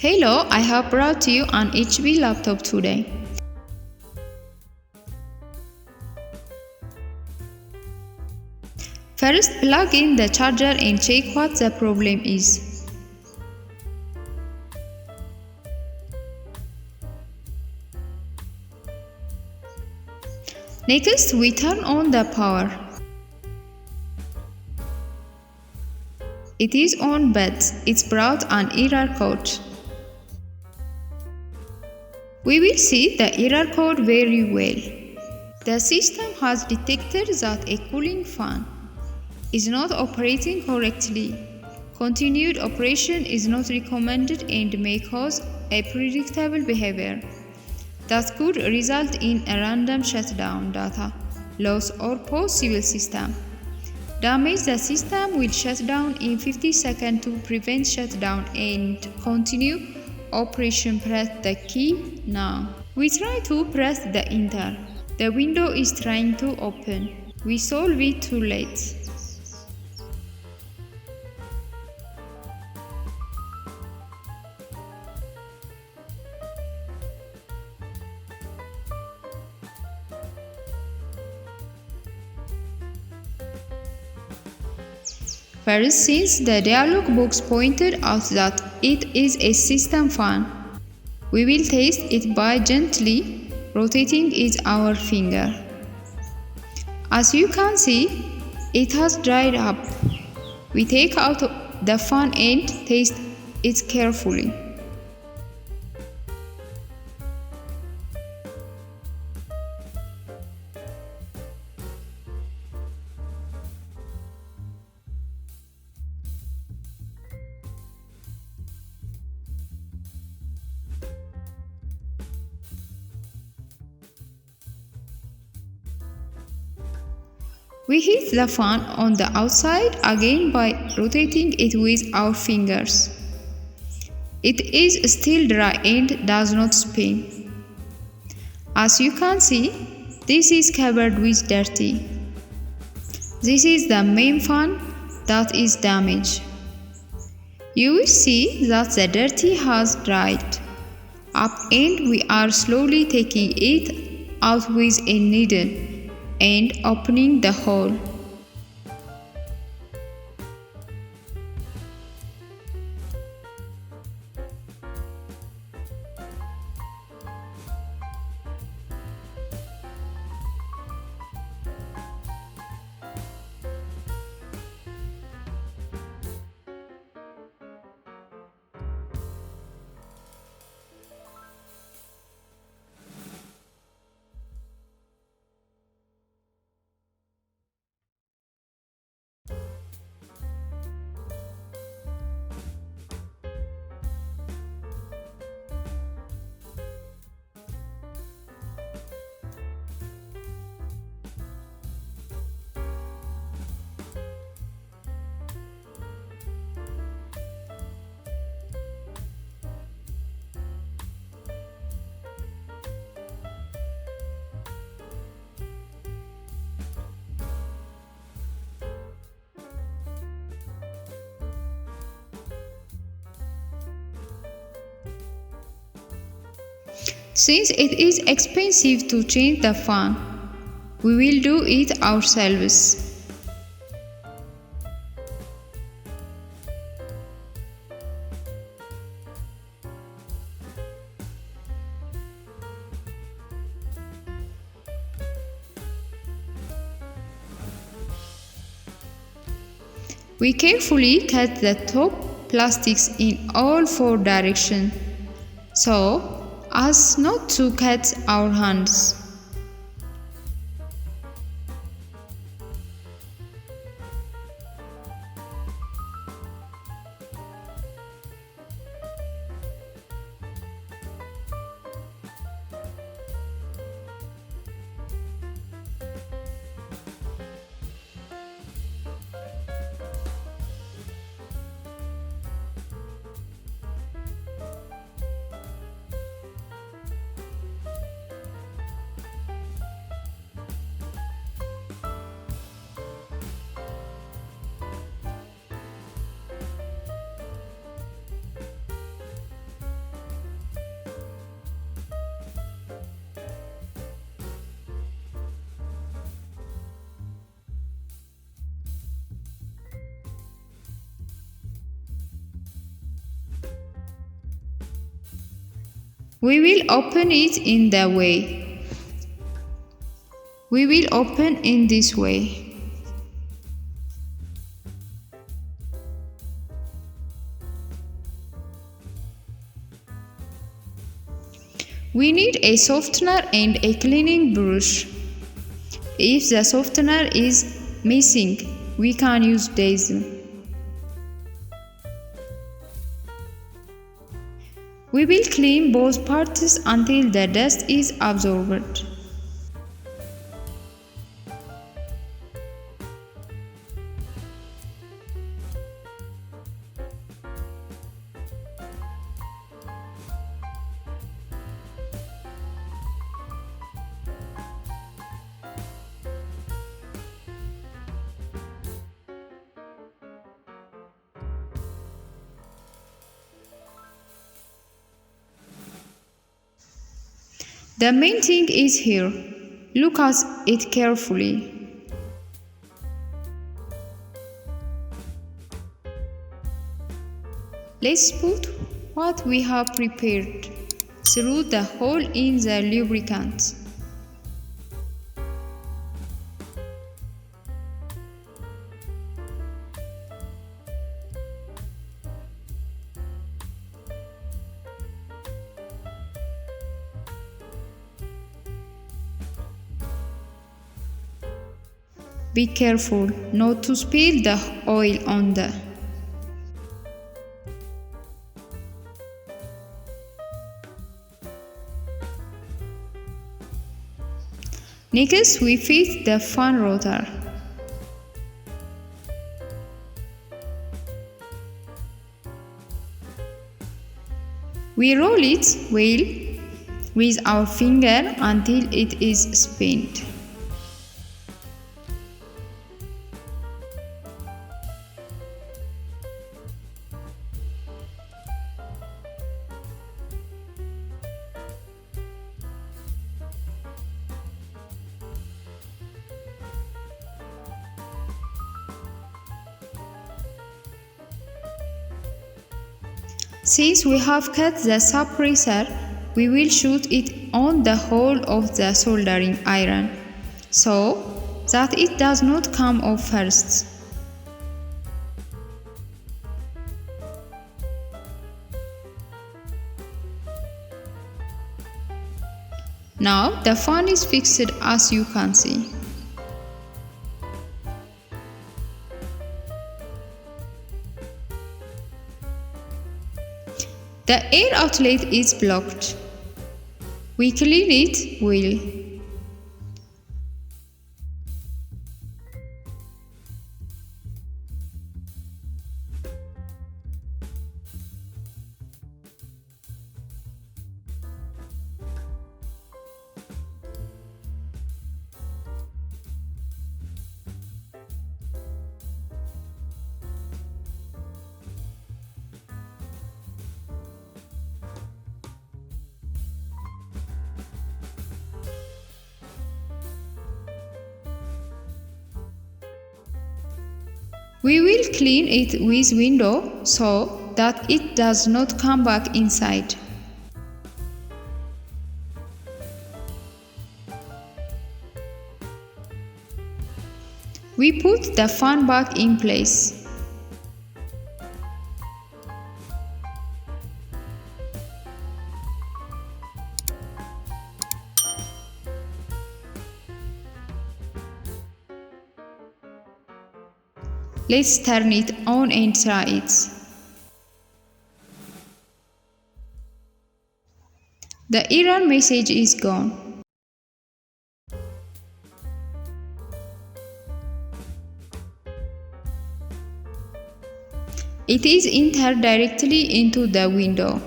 Hello, I have brought you an HP laptop today. First, plug in the charger and check what the problem is. Next, we turn on the power. It is on, but it's brought an error code. We will see the error code very well. The system has detected that a cooling fan is not operating correctly. Continued operation is not recommended and may cause a predictable behavior that could result in a random shutdown, data loss, or possible system damage. The system will shut down in 50 seconds. To prevent shutdown and continue operation, press the key now. We try to press the enter. The window is trying to open. We solve it too late. First, since the dialog box pointed out that it is a system fan, we will test it by gently rotating it our finger. As you can see, it has dried up. We take out the fan and test it carefully. We hit the fan on the outside again by rotating it with our fingers. It is still dry and does not spin. As you can see, this is covered with dirt. This is the main fan that is damaged. You will see that the dirt has dried up and we are slowly taking it out with a needle and opening the hole. Since it is expensive to change the fan, we will do it ourselves. We carefully cut the top plastics in all four directions so as not to cut our hands. We will open it in the way. We will open in this way. We need a softener and a cleaning brush. If the softener is missing, we can use diesel. We will clean both parts until the dust is absorbed. The main thing is here. Look at it carefully. Let's put what we have prepared through the hole in the lubricant. Be careful not to spill the oil on the. Next, we fit the fan rotor. We roll it well with our finger until it is spined. Since we have cut the suppressor, we will shoot it on the hole of the soldering iron, so that it does not come off first. Now the fan is fixed, as you can see. The air outlet is blocked. We clean it well. We will clean it with window so that it does not come back inside. We put the fan back in place. Let's turn it on and try it. The error message is gone. It is entered directly into the window.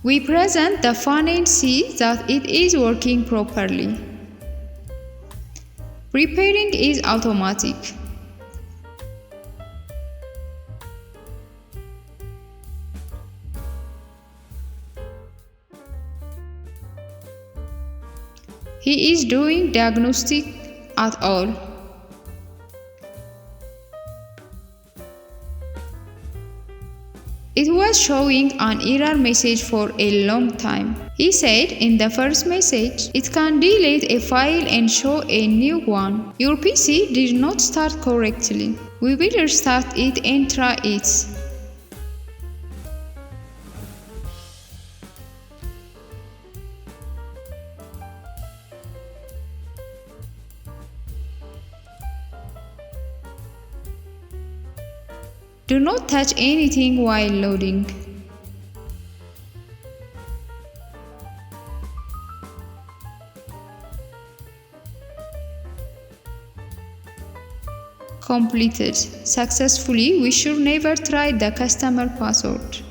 We present the fan and see that it is working properly. Repairing is automatic. He is doing diagnostic at all. It was showing an error message for a long time. He said in the first message, it can delete a file and show a new one. Your PC did not start correctly. We will restart it and try it. Do not touch anything while loading. Completed. Successfully, we should never try the customer password.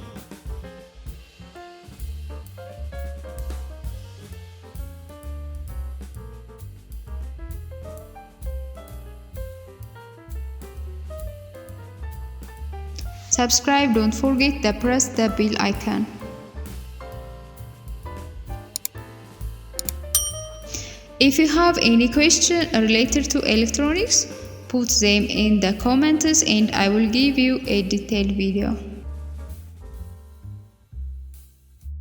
Subscribe, don't forget to press the bell icon. If you have any question related to electronics, put them in the comments and I will give you a detailed video.